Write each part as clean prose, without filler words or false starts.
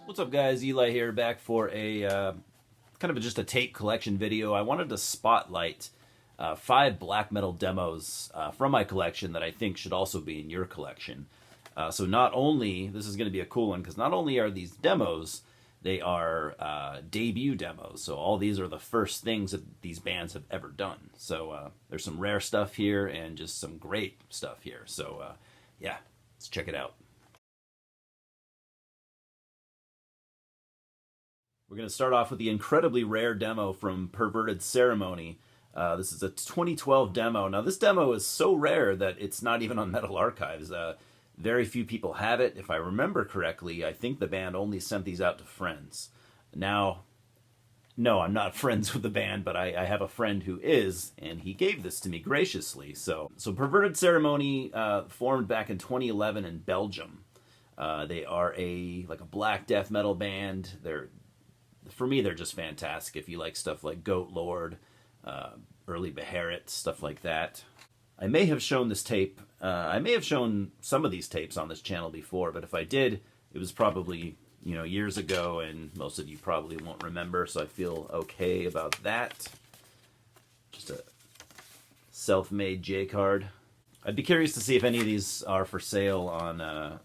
What's up, guys? Eli here, back for a kind of just a tape collection video. I wanted to spotlight 5 black metal demos from my collection that I think should also be in your collection. So not only, this is going to be a cool one, because not only are these demos, they are debut demos. So all these are the first things that these bands have ever done. So there's some rare stuff here and just some great stuff here. So yeah, let's check it out. We're going to start off with the incredibly rare demo from Perverted Ceremony. This is a 2012 demo. Now, this demo is so rare that it's not even on Metal Archives. Very few people have it. If I remember correctly, I think the band only sent these out to friends. Now, no, I'm not friends with the band, but I have a friend who is, and he gave this to me graciously. So Perverted Ceremony formed back in 2011 in Belgium. They are like a black death metal band. For me, they're just fantastic. If you like stuff like Goat Lord, early Beharit, stuff like that. I may have shown this tape. I may have shown some of these tapes on this channel before, but if I did, it was probably years ago, and most of you probably won't remember, so I feel okay about that. Just a self-made J-card. I'd be curious to see if any of these are for sale on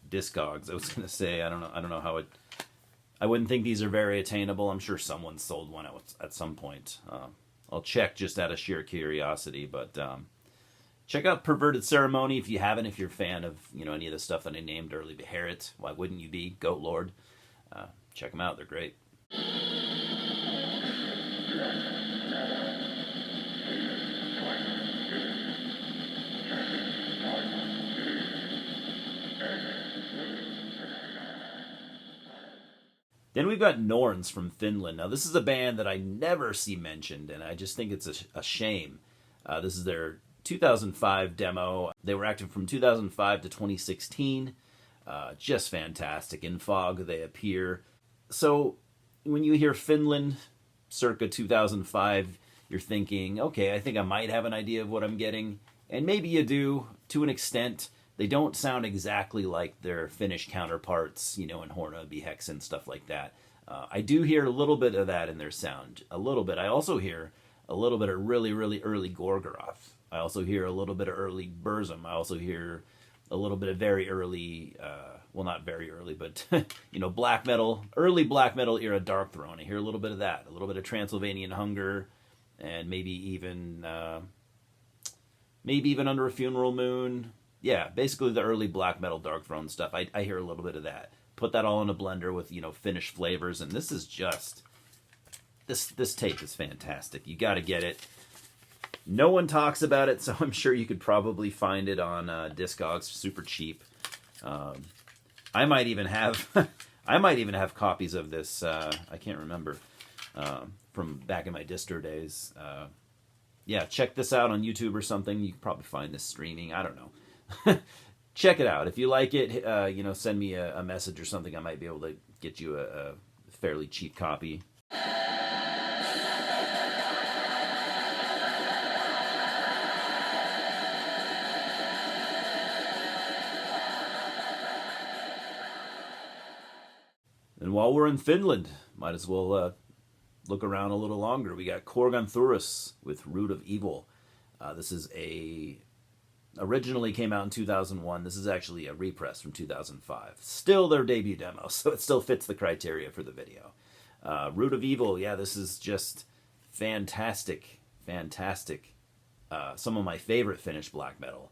Discogs. I was going to say, I don't know how it... I wouldn't think these are very attainable. I'm sure someone sold one at some point. I'll check just out of sheer curiosity, but check out Perverted Ceremony if you haven't. If you're a fan of any of the stuff that I named, early Beharit, why wouldn't you be? Goat Lord, check them out. They're great. Then we've got Norns from Finland. Now, this is a band that I never see mentioned, and I just think it's a shame. This is their 2005 demo. They were active from 2005 to 2016. Just fantastic. In Fog, they appear. So when you hear Finland, circa 2005, you're thinking, okay, I think I might have an idea of what I'm getting. And maybe you do, to an extent. They don't sound exactly like their Finnish counterparts, in Horna, Behexen, stuff like that. I do hear a little bit of that in their sound, a little bit. I also hear a little bit of really, really early Gorgoroth. I also hear a little bit of early Burzum. I also hear a little bit of very early, well, not very early, but, black metal, early black metal era Darkthrone. I hear a little bit of that, a little bit of Transylvanian Hunger, and maybe even Under a Funeral Moon. Yeah, basically the early black metal Darkthrone stuff. I hear a little bit of that. Put that all in a blender with, Finnish flavors, and this is just... This tape is fantastic. You got to get it. No one talks about it, so I'm sure you could probably find it on Discogs super cheap. I might even have copies of this. I can't remember from back in my distro days. Yeah, check this out on YouTube or something. You can probably find this streaming. I don't know. Check it out. If you like it, send me a message or something. I might be able to get you a fairly cheap copy. And while we're in Finland, might as well look around a little longer. We got Corgan Thoris with Root of Evil. This is originally came out in 2001. This is actually a repress from 2005. Still their debut demo, so it still fits the criteria for the video. Root of Evil, yeah, this is just fantastic, fantastic. Some of my favorite Finnish black metal.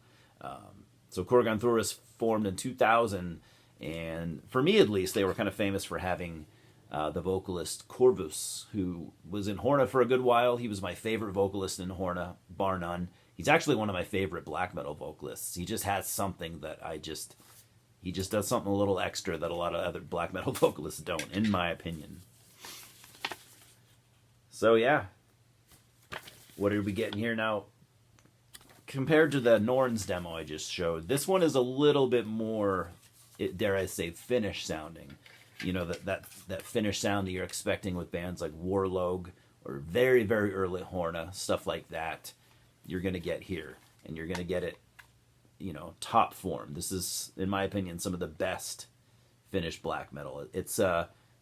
So Corgan Thoris formed in 2000, and for me at least, they were kind of famous for having the vocalist Corvus, who was in Horna for a good while. He was my favorite vocalist in Horna, bar none. He's actually one of my favorite black metal vocalists. He just has something that he just does something a little extra that a lot of other black metal vocalists don't, in my opinion. So yeah, what are we getting here now? Compared to the Norns demo I just showed, this one is a little bit more, dare I say, Finnish sounding. That Finnish sound that you're expecting with bands like Warlog or very, very early Horna, stuff like that. You're going to get here, and you're going to get it, top form. This is, in my opinion, some of the best Finnish black metal. It's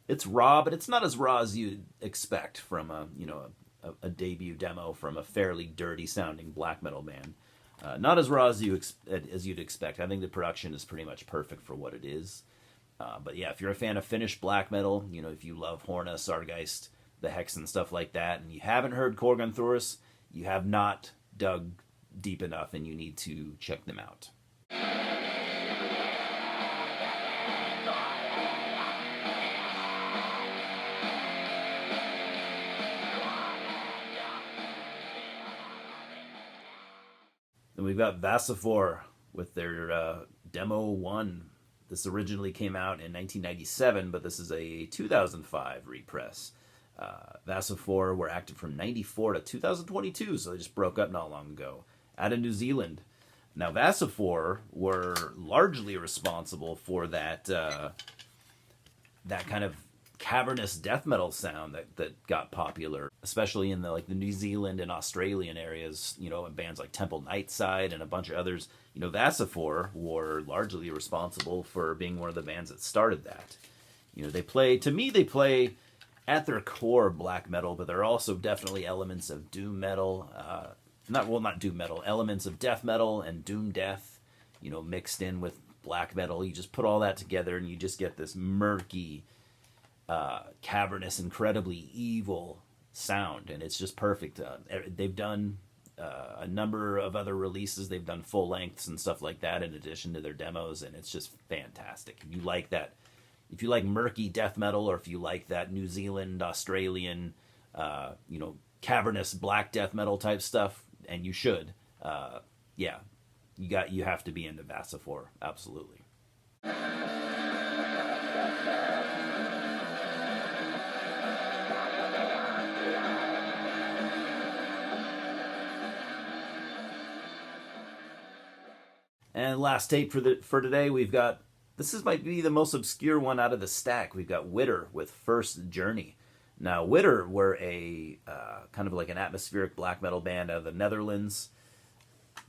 It's raw, but it's not as raw as you'd expect from a debut demo from a fairly dirty sounding black metal band. Not as raw as you'd expect. I think the production is pretty much perfect for what it is. But yeah, if you're a fan of Finnish black metal, if you love Horna, Sargeist, the Hex and stuff like that, and you haven't heard Corgan Thoris, you have not dug deep enough, and you need to check them out. Then we've got Vasaphor with their Demo 1. This originally came out in 1997, but this is a 2005 repress. Vasaphor were active from 94 to 2022, so they just broke up not long ago, out of New Zealand. Now, Vasaphor were largely responsible for that kind of cavernous death metal sound that got popular, especially in the New Zealand and Australian areas, in bands like Temple Nightside and a bunch of others. Vasaphor were largely responsible for being one of the bands that started that. They play at their core black metal, but there are also definitely elements of doom metal, not doom metal, elements of death metal and doom death, mixed in with black metal. You just put all that together and you just get this murky, cavernous, incredibly evil sound, and it's just perfect. They've done a number of other releases. They've done full lengths and stuff like that in addition to their demos, and it's just fantastic. If you like that, if you like murky death metal, or if you like that New Zealand, Australian, cavernous black death metal type stuff, and you should, you have to be into Vasaphor, absolutely. And last tape for today, we've got, might be the most obscure one out of the stack. We've got Witter with First Journey. Now, Witter were a kind of like an atmospheric black metal band out of the Netherlands.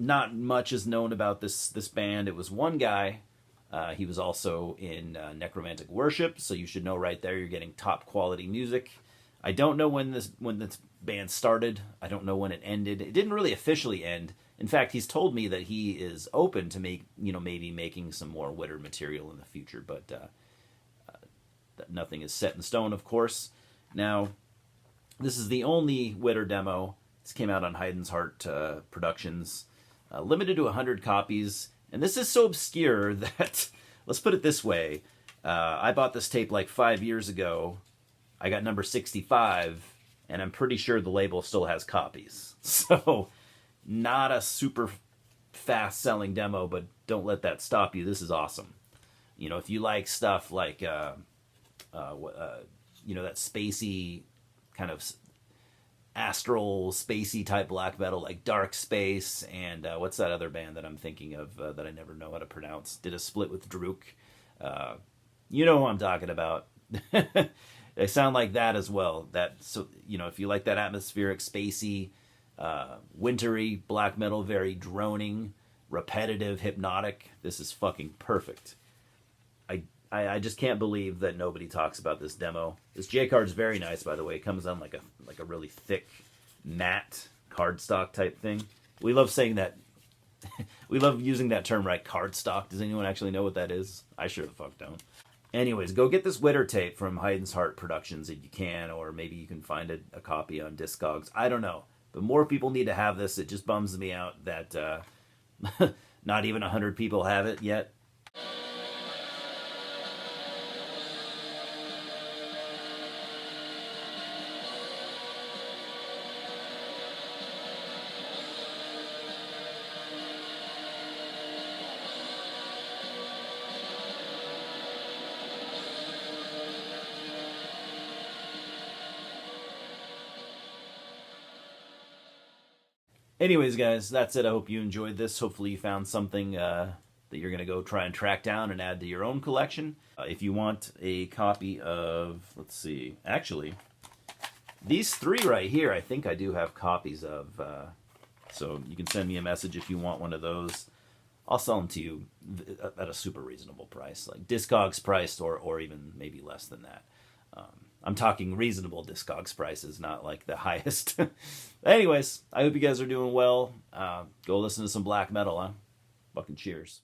Not much is known about this band. It was one guy. He was also in Necromantic Worship, so you should know right there you're getting top quality music. I don't know when this band started. I don't know when it ended. It didn't really officially end. In fact, he's told me that he is open to maybe making some more Witter material in the future, but nothing is set in stone, of course. Now, this is the only Witter demo. This came out on Heiden's Heart Productions, limited to 100 copies, and this is so obscure that, let's put it this way, I bought this tape like 5 years ago. I got number 65, and I'm pretty sure the label still has copies. So, not a super fast-selling demo, but don't let that stop you. This is awesome. If you like stuff like, that spacey, kind of astral, spacey type black metal, like Dark Space, and what's that other band that I'm thinking of that I never know how to pronounce? Did a split with Druk. You know who I'm talking about. They sound like that as well. If you like that atmospheric, spacey, wintry black metal, very droning, repetitive, hypnotic, this is fucking perfect. I just can't believe that nobody talks about this demo. This J card's very nice, by the way. It comes on like a really thick, matte cardstock type thing. We love saying that. We love using that term, right? Cardstock. Does anyone actually know what that is? I sure the fuck don't. Anyways, go get this Witter tape from Heiden's Heart Productions if you can, or maybe you can find a copy on Discogs. I don't know. But more people need to have this. It just bums me out that not even 100 people have it yet. Anyways, guys, that's it. I hope you enjoyed this. Hopefully you found something that you're going to go try and track down and add to your own collection. If you want a copy of, let's see, actually, these three right here, I think I do have copies of. So you can send me a message if you want one of those. I'll sell them to you at a super reasonable price, like Discogs priced or even maybe less than that. I'm talking reasonable Discogs prices, not like the highest. Anyways, I hope you guys are doing well. Go listen to some black metal, huh? Fucking cheers.